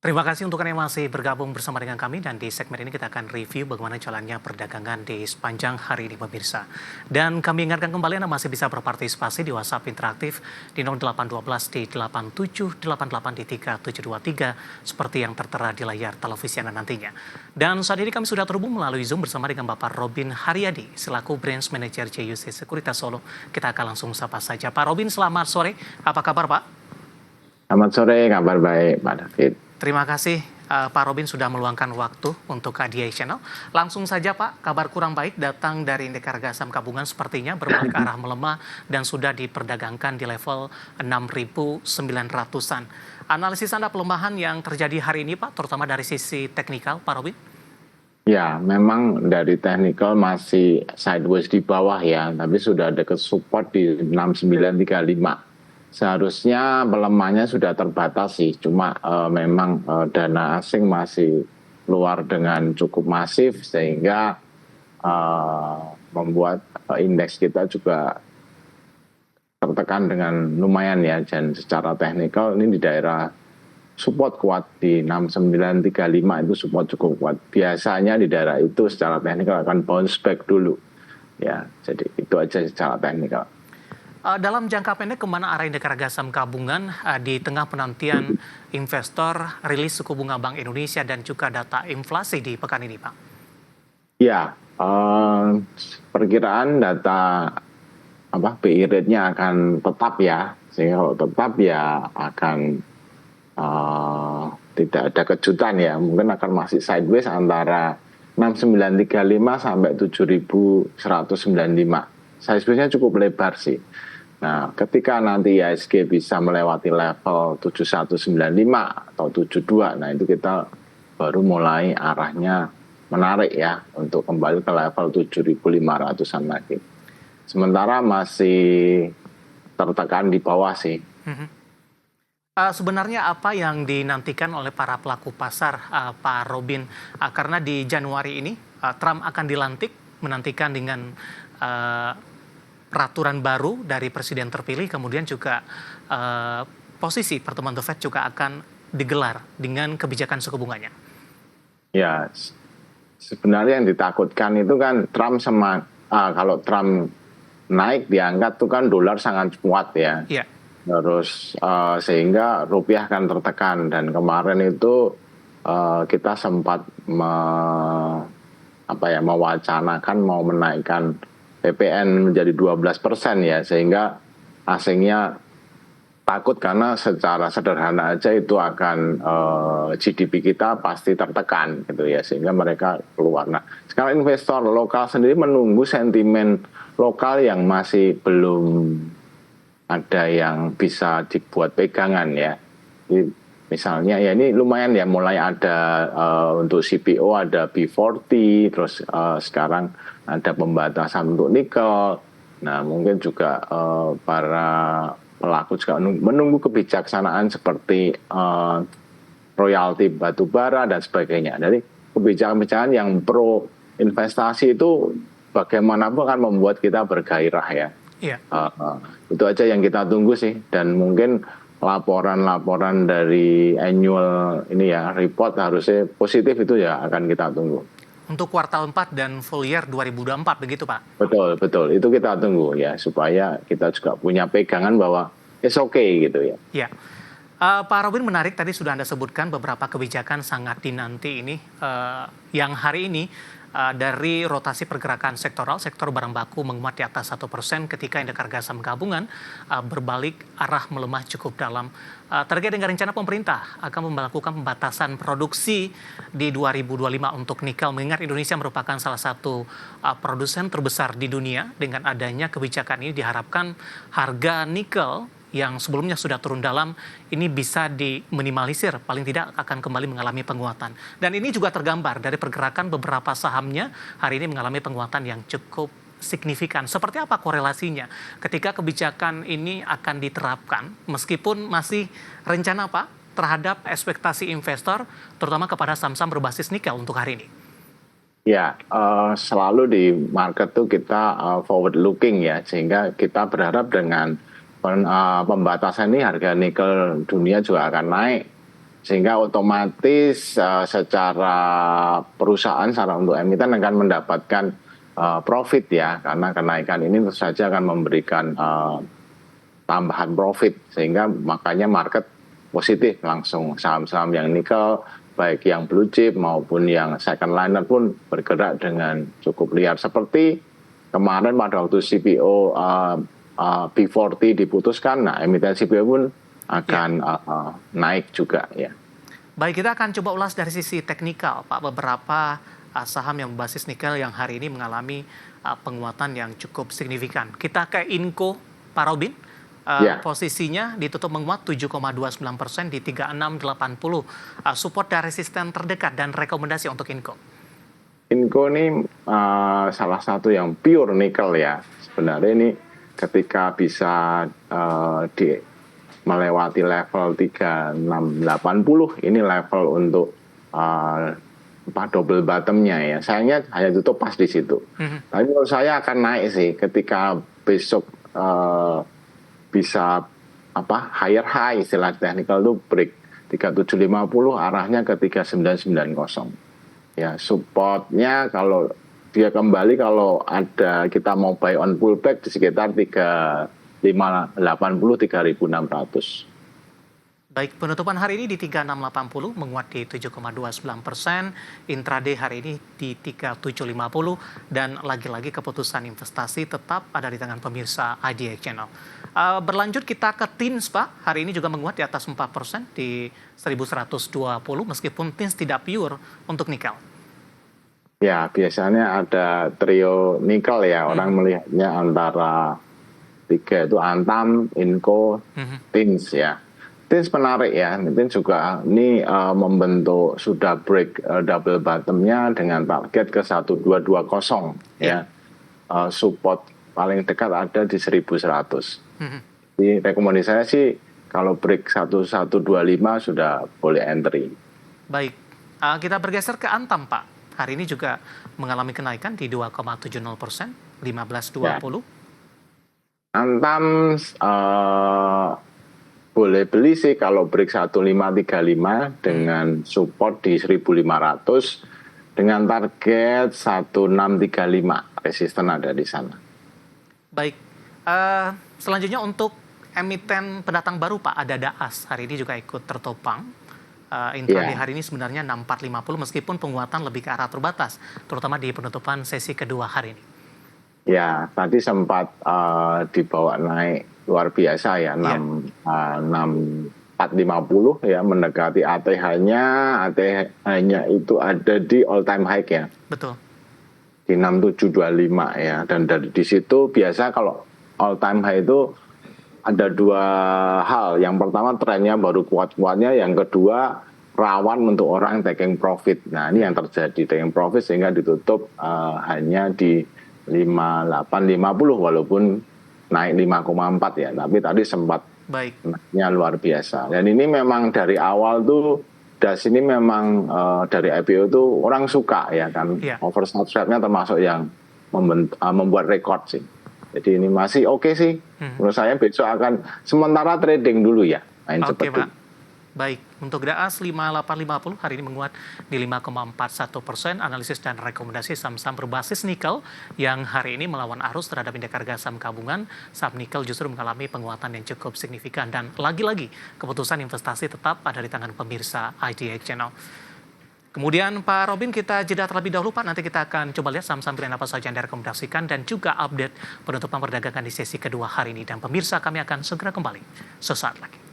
Terima kasih untuk Anda yang masih bergabung bersama dengan kami dan di segmen ini kita akan review bagaimana jalannya perdagangan di sepanjang hari ini pemirsa. Dan kami ingatkan kembali Anda masih bisa berpartisipasi di WhatsApp interaktif di 0812 di 8788 di 3723 seperti yang tertera di layar televisi Anda nantinya. Dan saat ini kami sudah terhubung melalui Zoom bersama dengan Bapak Robin Haryadi selaku Branch Manager JUC Sekuritas Solo. Kita akan langsung sapa saja. Pak Robin, selamat sore. Apa kabar Pak? Selamat sore, kabar baik Pak David. Terima kasih Pak Robin sudah meluangkan waktu untuk KDI Channel. Langsung saja Pak, kabar kurang baik datang dari indeks harga saham gabungan sepertinya berbalik arah melemah dan sudah diperdagangkan di level 6.900-an. Analisis Anda pelemahan yang terjadi hari ini Pak, terutama dari sisi teknikal Pak Robin? Ya, memang dari teknikal masih sideways di bawah ya, tapi sudah ada ke support di 6935. Seharusnya melemahnya sudah terbatas sih, cuma memang dana asing masih keluar dengan cukup masif sehingga membuat indeks kita juga tertekan dengan lumayan ya, dan secara teknikal ini di daerah support kuat di 6935 itu support cukup kuat. Biasanya di daerah itu secara teknikal akan bounce back dulu ya, jadi itu aja secara teknikal. Dalam jangka pendek, kemana arah indeks harga saham gabungan di tengah penantian investor rilis suku bunga Bank Indonesia dan juga data inflasi di pekan ini, Pak? Ya, perkiraan data BI rate-nya akan tetap ya, sehingga kalau tetap ya akan tidak ada kejutan ya, mungkin akan masih sideways antara 6935 sampai 7195. Sideways-nya cukup lebar sih. Nah, ketika nanti IHSG bisa melewati level 7195 atau 72, nah itu kita baru mulai arahnya menarik ya untuk kembali ke level 7500-an lagi. Sementara masih tertekan di bawah sih. Sebenarnya apa yang dinantikan oleh para pelaku pasar, Pak Robin? Karena di Januari ini Trump akan dilantik, menantikan dengan peraturan baru dari presiden terpilih, kemudian juga posisi pertemuan The Fed juga akan digelar dengan kebijakan suku bunganya. Ya, sebenarnya yang ditakutkan itu kan Trump kalau Trump naik diangkat tuh kan dolar sangat kuat ya. Yeah. Terus sehingga rupiah akan tertekan, dan kemarin itu kita sempat mewacanakan mau menaikkan PPN menjadi 12% ya, sehingga asingnya takut karena secara sederhana aja itu akan GDP kita pasti tertekan gitu ya, sehingga mereka keluar. Nah, sekarang investor lokal sendiri menunggu sentimen lokal yang masih belum ada yang bisa dibuat pegangan ya. Jadi, misalnya ya ini lumayan ya, mulai ada untuk CPO ada B40, terus sekarang ada pembatasan untuk nikel. Nah, mungkin juga para pelaku juga menunggu kebijaksanaan seperti royalti batubara dan sebagainya. Jadi kebijakan-kebijakan yang pro investasi itu bagaimanapun akan membuat kita bergairah ya. Iya. Itu aja yang kita tunggu sih, dan mungkin laporan-laporan dari annual ini ya, report harusnya positif, itu ya akan kita tunggu. Untuk kuartal 4 dan full year 2024 begitu Pak? Betul, itu kita tunggu ya, supaya kita juga punya pegangan bahwa it's okay gitu ya. Ya. Pak Robin, menarik tadi sudah Anda sebutkan beberapa kebijakan sangat dinanti ini yang hari ini dari rotasi pergerakan sektoral, sektor barang baku menguat di atas 1% ketika indeks harga saham gabungan berbalik arah melemah cukup dalam. Terkait dengan rencana pemerintah akan melakukan pembatasan produksi di 2025 untuk nikel, mengingat Indonesia merupakan salah satu produsen terbesar di dunia. Dengan adanya kebijakan ini diharapkan harga nikel yang sebelumnya sudah turun dalam ini bisa diminimalisir, paling tidak akan kembali mengalami penguatan. Dan ini juga tergambar dari pergerakan beberapa sahamnya hari ini mengalami penguatan yang cukup signifikan. Seperti apa korelasinya ketika kebijakan ini akan diterapkan, meskipun masih rencana Pak terhadap ekspektasi investor, terutama kepada saham-saham berbasis nikel untuk hari ini? Ya, selalu di market tuh kita forward looking ya, sehingga kita berharap dengan pembatasan ini harga nikel dunia juga akan naik. Sehingga otomatis secara perusahaan, secara untuk emiten akan mendapatkan profit ya, karena kenaikan ini tentu saja akan memberikan tambahan profit, sehingga makanya market positif langsung. Saham-saham yang nikel, baik yang blue chip maupun yang second liner pun bergerak dengan cukup liar. Seperti kemarin pada waktu CPO B40 diputuskan, nah emiten CPO pun akan naik juga ya. Baik, kita akan coba ulas dari sisi teknikal, Pak, beberapa saham yang berbasis nikel yang hari ini mengalami penguatan yang cukup signifikan. Kita ke Inco, Pak Robin. Posisinya ditutup menguat 7,29% di 3680. Support dan resisten terdekat dan rekomendasi untuk Inco. Inco ini salah satu yang pure nikel ya. Sebenarnya ini ketika bisa melewati level 3680, ini level untuk double bottomnya ya. Sayangnya hanya tutup pas di situ. Tapi menurut saya akan naik sih ketika besok bisa higher high, istilah teknikal itu break 3750 arahnya ke 3990. Ya, supportnya kalau dia kembali, kalau ada kita mau buy on pullback di sekitar 3580 3600. Baik, penutupan hari ini di 3680 menguat di 7,29%, intraday hari ini di 3750, dan lagi-lagi keputusan investasi tetap ada di tangan pemirsa IDX Channel. Berlanjut kita ke TINS, Pak. Hari ini juga menguat di atas 4% di 1120 meskipun TINS tidak pure untuk nikel. Ya, biasanya ada trio nikel ya, orang melihatnya antara tiga itu Antam, Inco, TINS ya. TINS menarik ya, TINS juga ini membentuk sudah break double bottomnya dengan target ke 1220 ya. Support paling dekat ada di 1100. Jadi rekomendasi saya sih kalau break 1125 sudah boleh entry. Baik, kita bergeser ke Antam, Pak. Hari ini juga mengalami kenaikan di 2,70%, 1520. Antam boleh beli sih kalau break 1535 dengan support di 1500 dengan target 1635, resisten ada di sana. Baik, selanjutnya untuk emiten pendatang baru, Pak, ada Daas. Hari ini juga ikut tertopang. Intraday hari ini sebenarnya 6450 meskipun penguatan lebih ke arah terbatas, terutama di penutupan sesi kedua hari ini. Ya, tadi sempat dibawa naik luar biasa ya, 6450 ya, mendekati ATH-nya. ATH-nya itu ada di all time high ya. Betul. Di 6725 ya, dan dari di situ biasa kalau all time high itu ada dua hal. Yang pertama trennya baru kuat-kuatnya, yang kedua rawan untuk orang taking profit. Nah, ini yang terjadi, taking profit sehingga ditutup hanya di 5850 walaupun naik 5,4 ya, tapi tadi sempat naiknya luar biasa. Dan ini memang dari awal tuh DAS ini memang dari IPO tuh orang suka ya kan, oversubscribe-nya termasuk yang membuat rekor sih. Jadi ini masih oke sih. Menurut saya besok akan sementara trading dulu ya. Oke, Pak. Baik, untuk DAS 5850 hari ini menguat di 5,41%. Analisis dan rekomendasi saham-saham berbasis nikel yang hari ini melawan arus terhadap indeks harga saham gabungan. Saham nikel justru mengalami penguatan yang cukup signifikan, dan lagi-lagi keputusan investasi tetap ada di tangan pemirsa IDX Channel. Kemudian Pak Robin, kita jeda terlebih dahulu, Pak. Nanti kita akan coba lihat saham-saham pilihan apa saja yang direkomendasikan dan juga update penutupan perdagangan di sesi kedua hari ini. Dan pemirsa, kami akan segera kembali sesaat lagi.